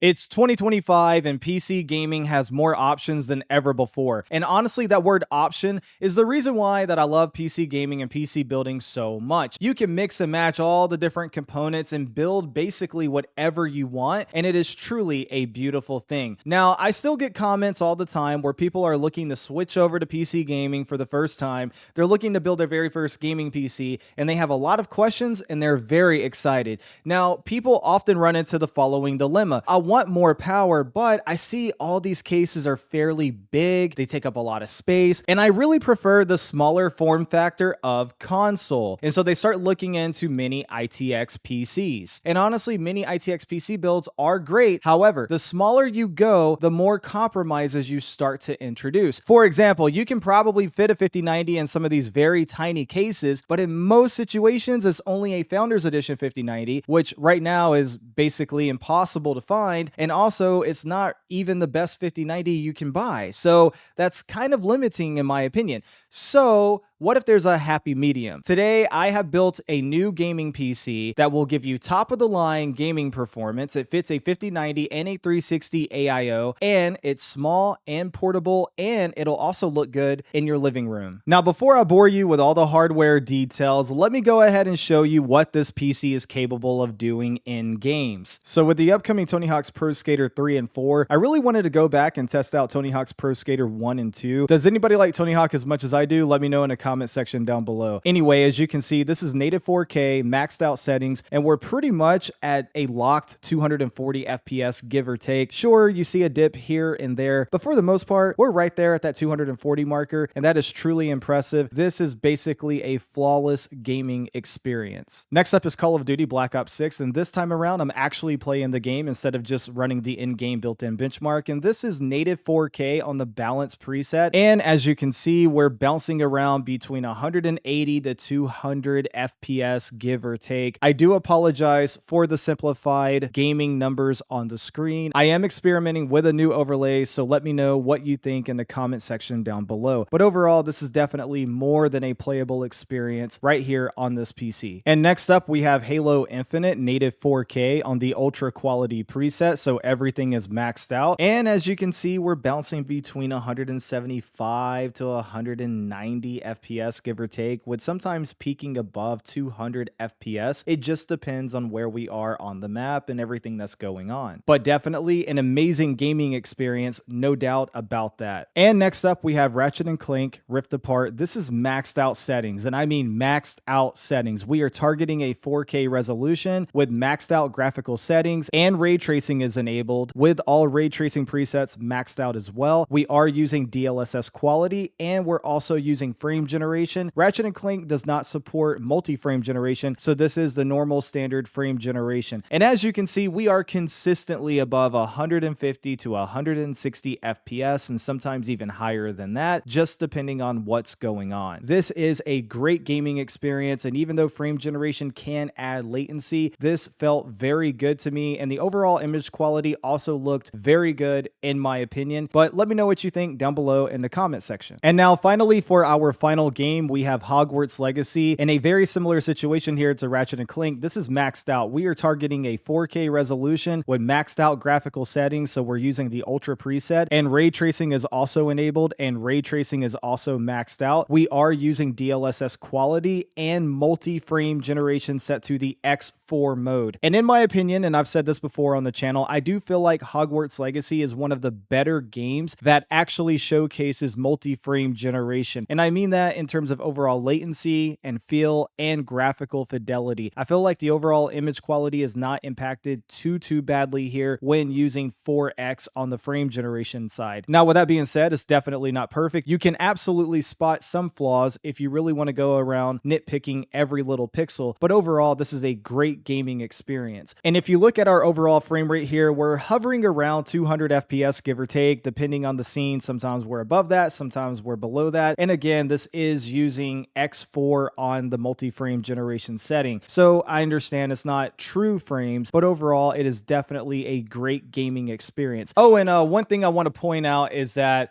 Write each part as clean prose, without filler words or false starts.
It's 2025 and PC gaming has more options than ever before. And honestly, that word option is the reason why that I love PC gaming and PC building so much. You can mix and match all the different components and build basically whatever you want, and it is truly a beautiful thing. Now, I still get comments all the time where people are looking to switch over to PC gaming for the first time. They're looking to build their very first gaming PC, and they have a lot of questions and they're very excited. Now, people often run into the following dilemma. I want more power, but I see all these cases are fairly big. They take up a lot of space, and I really prefer the smaller form factor of console. And so they start looking into mini ITX PCs. And honestly, mini ITX PC builds are great. However, the smaller you go, the more compromises you start to introduce. For example, you can probably fit a 5090 in some of these very tiny cases, but in most situations, it's only a Founders Edition 5090, which right now is basically impossible to find. And also, it's not even the best 5090 you can buy. So that's kind of limiting in my opinion. So what if there's a happy medium? Today, I have built a new gaming PC that will give you top of the line gaming performance. It fits a 5090 and a 360 AIO, and it's small and portable, and it'll also look good in your living room. Now, before I bore you with all the hardware details, let me go ahead and show you what this PC is capable of doing in games. So with the upcoming Tony Hawk's Pro Skater 3 and 4, I really wanted to go back and test out Tony Hawk's Pro Skater 1 and 2. Does anybody like Tony Hawk as much as I do? Let me know in the comment section down below. Anyway, as you can see, this is native 4K, maxed out settings, and we're pretty much at a locked 240 FPS, give or take. Sure, you see a dip here and there, but for the most part, we're right there at that 240 marker, and that is truly impressive. This is basically a flawless gaming experience. Next up is Call of Duty Black Ops 6, and this time around, I'm actually playing the game instead of just running the in-game built-in benchmark, and this is native 4K on the balance preset, and as you can see, we're bouncing around between 180 to 200 FPS, give or take. I do apologize for the simplified gaming numbers on the screen. I am experimenting with a new overlay, so let me know what you think in the comment section down below. But overall, this is definitely more than a playable experience right here on this PC. And next up, we have Halo Infinite native 4K on the ultra quality preset, so everything is maxed out. And as you can see, we're bouncing between 175 to 190 FPS, give or take, with sometimes peaking above 200 FPS. It just depends on where we are on the map and everything that's going on. But definitely an amazing gaming experience, no doubt about that. And next up, we have Ratchet and Clank Rift Apart. This is maxed out settings, and I mean maxed out settings. We are targeting a 4K resolution with maxed out graphical settings, and ray tracing is enabled with all ray tracing presets maxed out as well. We are using DLSS quality, and we're also using frame generation. Ratchet and Clank does not support multi-frame generation, so this is the normal standard frame generation. And as you can see, we are consistently above 150 to 160 FPS, and sometimes even higher than that, just depending on what's going on. This is a great gaming experience, and even though frame generation can add latency, this felt very good to me, and the overall image quality also looked very good in my opinion. But let me know what you think down below in the comment section. And now finally, for our final game, we have Hogwarts Legacy. In a very similar situation here to Ratchet and Clank, this is maxed out. We are targeting a 4K resolution with maxed out graphical settings, so we're using the ultra preset, and ray tracing is also enabled, and ray tracing is also maxed out. We are using DLSS quality and multi-frame generation set to the X4 mode. And in my opinion, and I've said this before on the channel, I do feel like Hogwarts Legacy is one of the better games that actually showcases multi-frame generation. And I mean that in terms of overall latency and feel and graphical fidelity. I feel like the overall image quality is not impacted too badly here when using 4X on the frame generation side. Now, with that being said, it's definitely not perfect. You can absolutely spot some flaws if you really want to go around nitpicking every little pixel, but overall, this is a great gaming experience. And if you look at our overall frame rate here, we're hovering around 200 FPS, give or take, depending on the scene. Sometimes we're above that, sometimes we're below that. And again, this is using X4 on the multi-frame generation setting. So I understand it's not true frames, but overall, it is definitely a great gaming experience. Oh, and one thing I want to point out is that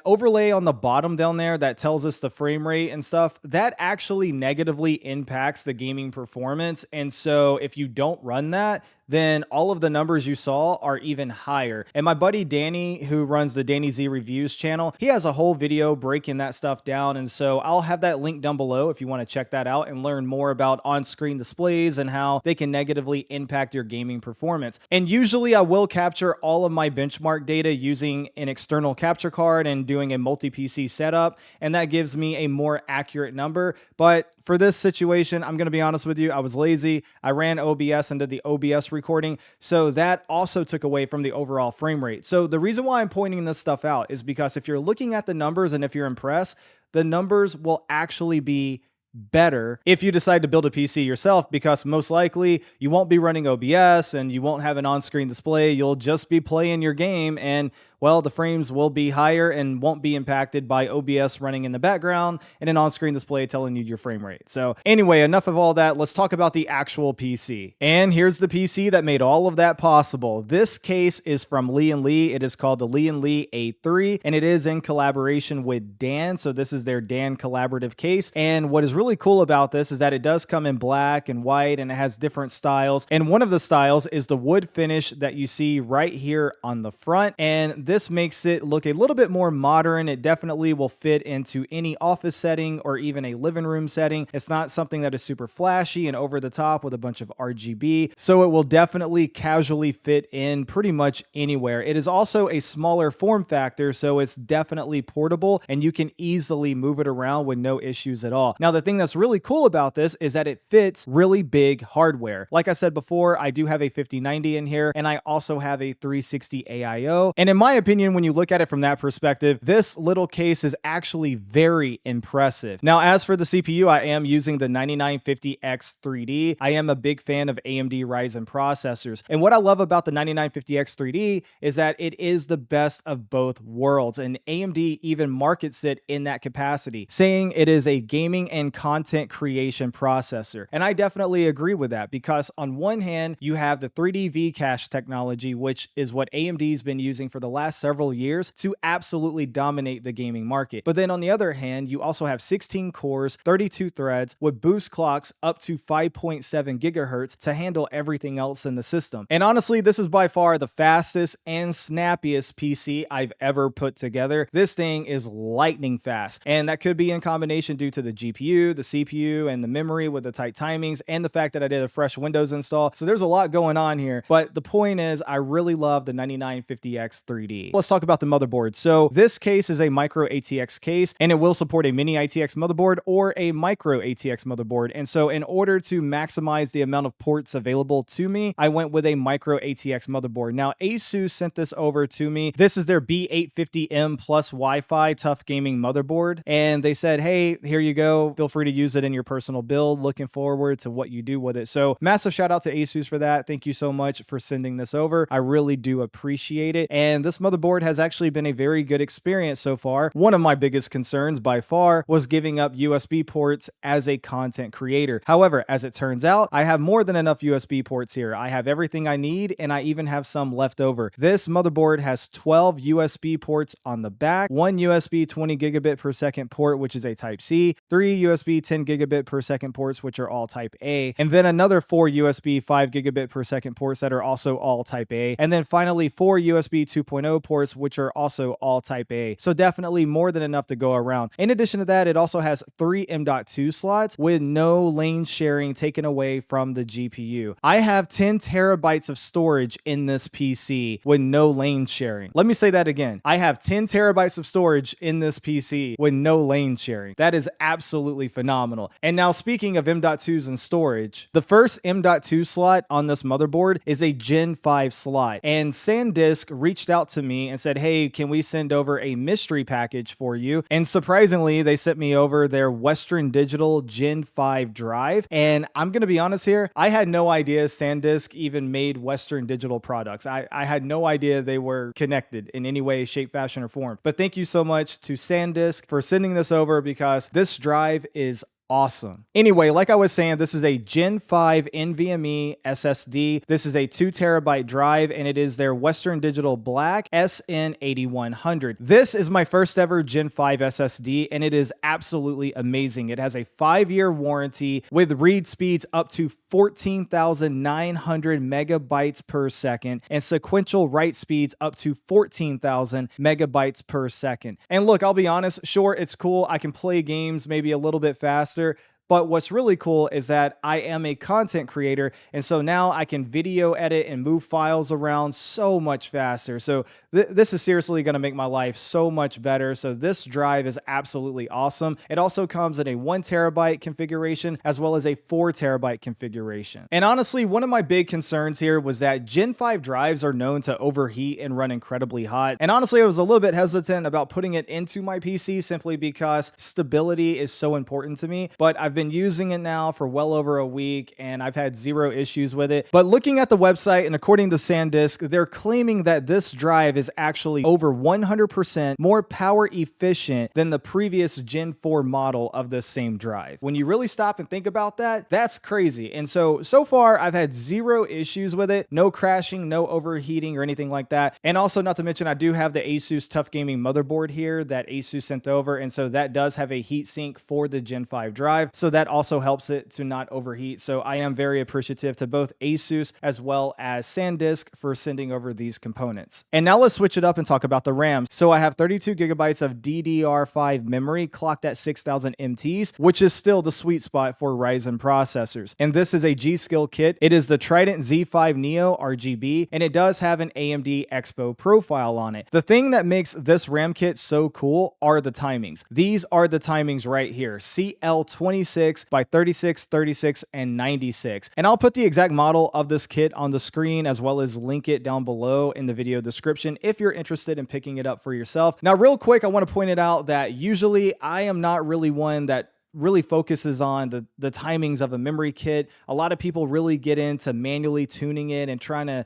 overlay on the bottom down there that tells us the frame rate and stuff, that actually negatively impacts the gaming performance. And so if you don't run that, then all of the numbers you saw are even higher. And my buddy Danny, who runs the Danny Z Reviews channel, he has a whole video breaking that stuff down. And so I'll have that link down below if you want to check that out and learn more about on-screen displays and how they can negatively impact your gaming performance. And usually I will capture all of my benchmark data using an external capture card and doing a multi-PC setup, and that gives me a more accurate number. But for this situation, I'm going to be honest with you, I was lazy. I ran OBS and did the OBS recording, so that also took away from the overall frame rate. So the reason why I'm pointing this stuff out is because if you're looking at the numbers and if you're impressed, the numbers will actually be better if you decide to build a PC yourself, because most likely you won't be running OBS and you won't have an on-screen display. You'll just be playing your game, and well, the frames will be higher and won't be impacted by OBS running in the background and an on-screen display telling you your frame rate. So anyway, enough of all that. Let's talk about the actual PC. And here's the PC that made all of that possible. This case is from Lian Li. It is called the Lian Li A3, and it is in collaboration with Dan. So this is their Dan collaborative case. And what is really cool about this is that it does come in black and white, and it has different styles. And one of the styles is the wood finish that you see right here on the front. And this makes it look a little bit more modern. It definitely will fit into any office setting or even a living room setting. It's not something that is super flashy and over the top with a bunch of RGB. So it will definitely casually fit in pretty much anywhere. It is also a smaller form factor, so it's definitely portable and you can easily move it around with no issues at all. Now, the thing that's really cool about this is that it fits really big hardware. Like I said before, I do have a 5090 in here, and I also have a 360 AIO. And in my opinion, when you look at it from that perspective, this little case is actually very impressive. Now, as for the CPU, I am using the 9950X 3D. I am a big fan of AMD Ryzen processors. And what I love about the 9950X 3D is that it is the best of both worlds. And AMD even markets it in that capacity, saying it is a gaming and content creation processor. And I definitely agree with that, because on one hand, you have the 3D V-Cache technology, which is what AMD's been using for the last several years to absolutely dominate the gaming market. But then on the other hand, you also have 16 cores, 32 threads with boost clocks up to 5.7 gigahertz to handle everything else in the system. And honestly, this is by far the fastest and snappiest PC I've ever put together. This thing is lightning fast, and that could be in combination due to the GPU, the CPU, and the memory with the tight timings, and the fact that I did a fresh Windows install. So there's a lot going on here, but the point is I really love the 9950X 3D. Let's talk about the motherboard. So this case is a micro ATX case, and it will support a mini ATX motherboard or a micro ATX motherboard. And so in order to maximize the amount of ports available to me, I went with a micro ATX motherboard. Now, Asus sent this over to me. This is their B850M plus Wi-Fi tough gaming motherboard. And they said, hey, here you go. Feel free to use it in your personal build. Looking forward to what you do with it. So massive shout out to Asus for that. Thank you so much for sending this over. I really do appreciate it. And this motherboard has actually been a very good experience so far. One of my biggest concerns by far was giving up USB ports as a content creator. However, as it turns out, I have more than enough USB ports here. I have everything I need, and I even have some left over. This motherboard has 12 USB ports on the back, one USB 20 gigabit per second port, which is a Type-C, 3 USB 10 gigabit per second ports, which are all Type-A, and then another 4 USB 5 gigabit per second ports that are also all Type-A, and then finally 4 USB 2.0 ports, which are also all Type-A. So definitely more than enough to go around. In addition to that, it also has 3 M.2 slots with no lane sharing taken away from the GPU. I have 10 terabytes of storage in this PC with no lane sharing. Let me say that again. I have 10 terabytes of storage in this PC with no lane sharing. That is absolutely phenomenal. And now, speaking of M.2s and storage, the first M.2 slot on this motherboard is a Gen 5 slot. And SanDisk reached out to me and said, hey, can we send over a mystery package for you? And surprisingly, they sent me over their Western Digital Gen 5 drive. And I'm going to be honest here, I had no idea SanDisk even made Western Digital products. I had no idea they were connected in any way, shape, fashion, or form. But thank you so much to SanDisk for sending this over, because this drive is awesome. Anyway, like I was saying, this is a Gen 5 NVMe SSD. This is a 2 TB drive, and it is their Western Digital Black SN8100. This is my first ever Gen 5 SSD, and it is absolutely amazing. It has a 5-year warranty with read speeds up to 14,900 megabytes per second and sequential write speeds up to 14,000 megabytes per second. And look, I'll be honest, sure, it's cool. I can play games maybe a little bit faster. But what's really cool is that I am a content creator, and so now I can video edit and move files around so much faster. So this is seriously going to make my life so much better. So this drive is absolutely awesome. It also comes in a 1 TB configuration as well as a 4 TB configuration. And honestly, one of my big concerns here was that Gen 5 drives are known to overheat and run incredibly hot. And honestly, I was a little bit hesitant about putting it into my PC simply because stability is so important to me. But I've been using it now for well over a week and I've had zero issues with it. But looking at the website and according to SanDisk, they're claiming that this drive is actually over 100% more power efficient than the previous Gen 4 model of this same drive. When you really stop and think about that, that's crazy. And so far I've had zero issues with it, no crashing, no overheating or anything like that. And also, not to mention, I do have the Asus Tough Gaming motherboard here that Asus sent over. And so that does have a heatsink for the Gen 5 drive. So that also helps it to not overheat. So I am very appreciative to both Asus as well as SanDisk for sending over these components. And now let's switch it up and talk about the RAM. So I have 32 gigabytes of DDR5 memory clocked at 6000 MTs, which is still the sweet spot for Ryzen processors. And this is a G.SKILL kit. It is the Trident Z5 Neo RGB, and it does have an AMD Expo profile on it. The thing that makes this RAM kit so cool are the timings. These are the timings right here. CL26 by 36, 36, and 96. And I'll put the exact model of this kit on the screen as well as link it down below in the video description if you're interested in picking it up for yourself. Now, real quick, I want to point it out that usually I am not really one that really focuses on the timings of a memory kit. A lot of people really get into manually tuning it and trying to,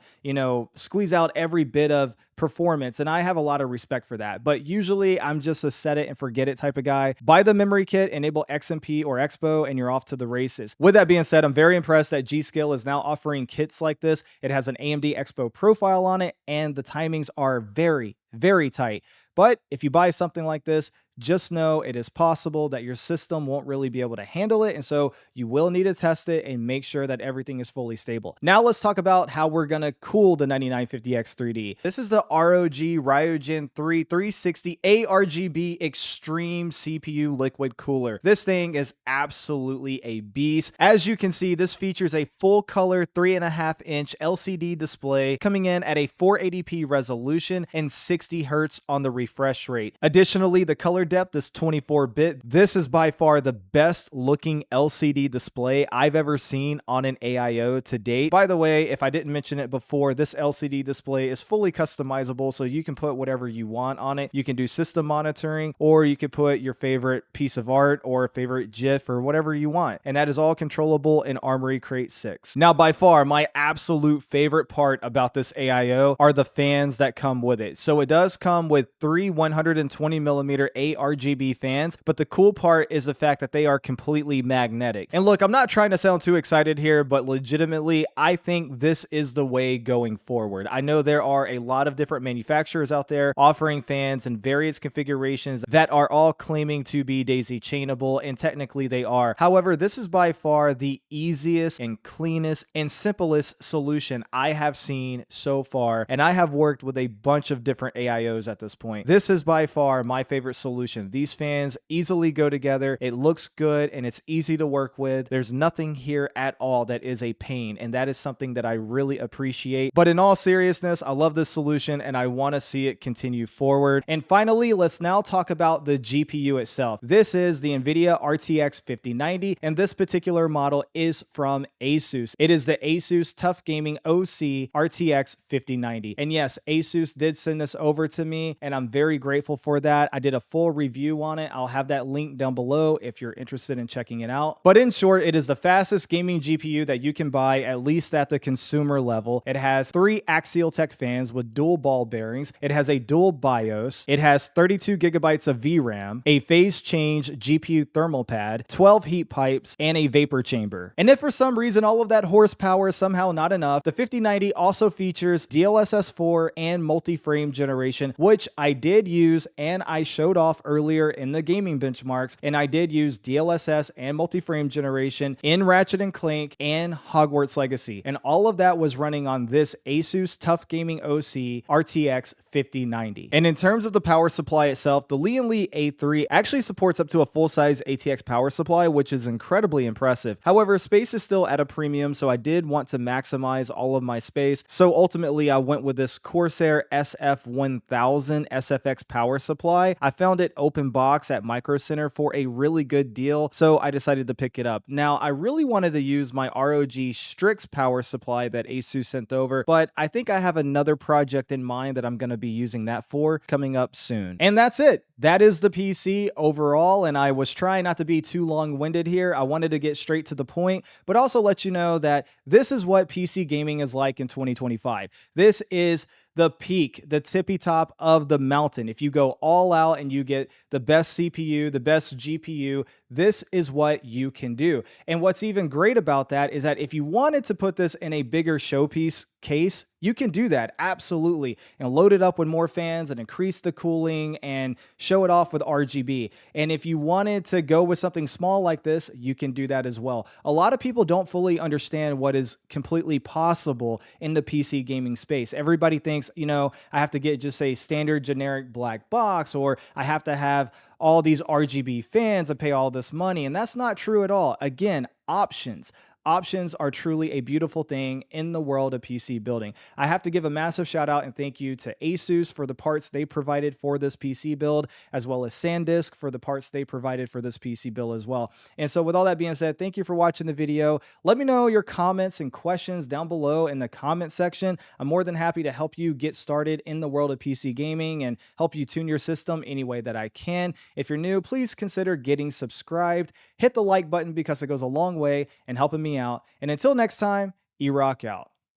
squeeze out every bit of performance. And I have a lot of respect for that. But usually I'm just a set it and forget it type of guy. Buy the memory kit, enable XMP or Expo, and you're off to the races. With that being said, I'm very impressed that G.SKILL is now offering kits like this. It has an AMD Expo profile on it, and the timings are very, very tight. But if you buy something like this, just know it is possible that your system won't really be able to handle it. And so you will need to test it and make sure that everything is fully stable. Now let's talk about how we're going to cool the 9950X 3D. This is the ROG RYUJIN 360 ARGB Extreme CPU liquid cooler. This thing is absolutely a beast. As you can see, this features a full color 3.5-inch LCD display coming in at a 480p resolution and 60 Hz on the refresh rate. Additionally, the color depth is 24-bit. This is by far the best looking LCD display I've ever seen on an AIO to date. By the way, if I didn't mention it before, this LCD display is fully customizable, so you can put whatever you want on it. You can do system monitoring, or you could put your favorite piece of art or favorite GIF or whatever you want. And that is all controllable in Armoury Crate 6. Now, by far, my absolute favorite part about this AIO are the fans that come with it. So it does come with 3 120mm ARGB fans, but the cool part is the fact that they are completely magnetic. And look, I'm not trying to sound too excited here, but legitimately, I think this is the way going forward. I know there are a lot of different manufacturers out there offering fans in various configurations that are all claiming to be daisy chainable, and technically they are. However, this is by far the easiest and cleanest and simplest solution I have seen so far, and I have worked with a bunch of different AIOs at this point. This is by far my favorite solution. These fans easily go together. It looks good and it's easy to work with. There's nothing here at all that is a pain, and that is something that I really appreciate. But in all seriousness, I love this solution and I want to see it continue forward. And finally, let's now talk about the GPU itself. This is the Nvidia RTX 5090, and this particular model is from Asus. It is the Asus Tough Gaming OC RTX 5090. And yes, Asus did send this over over to me, and I'm very grateful for that. I did a full review on it. I'll have that link down below if you're interested in checking it out. But in short, it is the fastest gaming GPU that you can buy, at least at the consumer level. It has 3 axial tech fans with dual ball bearings. It has a dual BIOS. It has 32 gigabytes of VRAM, a phase change GPU thermal pad, 12 heat pipes, and a vapor chamber. And if for some reason all of that horsepower is somehow not enough, the 5090 also features DLSS 4 and multi-frame generation, which I did use and I showed off earlier in the gaming benchmarks, and I did use DLSS and multi-frame generation in Ratchet and Clank and Hogwarts Legacy, and all of that was running on this Asus Tough Gaming OC RTX 5090. And in terms of the power supply itself, the Lian Li A3 actually supports up to a full-size ATX power supply, which is incredibly impressive. However, space is still at a premium, so I did want to maximize all of my space. So ultimately, I went with this Corsair SF1000 SFX power supply. I found it open box at Micro Center for a really good deal, so I decided to pick it up. Now, I really wanted to use my ROG Strix power supply that Asus sent over, but I think I have another project in mind that I'm going to be using that for coming up soon. And that's it. That is the PC overall, and I was trying not to be too long-winded here. I wanted to get straight to the point, but also let you know that this is what PC gaming is like in 2025. This is the peak, the tippy top of the mountain. If you go all out and you get the best CPU, the best GPU, this is what you can do. And what's even great about that is that if you wanted to put this in a bigger showpiece case, you can do that, absolutely, and load it up with more fans and increase the cooling and show it off with RGB. And if you wanted to go with something small like this, you can do that as well. A lot of people don't fully understand what is completely possible in the PC gaming space. Everybody thinks, you know, I have to get just a standard generic black box, or I have to have all these RGB fans and pay all this money. And that's not true at all. Again, options. Options are truly a beautiful thing in the world of PC building. I have to give a massive shout out and thank you to Asus for the parts they provided for this PC build, as well as SanDisk for the parts they provided for this PC build as well. And so with all that being said, thank you for watching the video. Let me know your comments and questions down below in the comment section. I'm more than happy to help you get started in the world of PC gaming and help you tune your system any way that I can. If you're new, please consider getting subscribed. Hit the like button because it goes a long way in helping me out. And until next time, E-Rock out.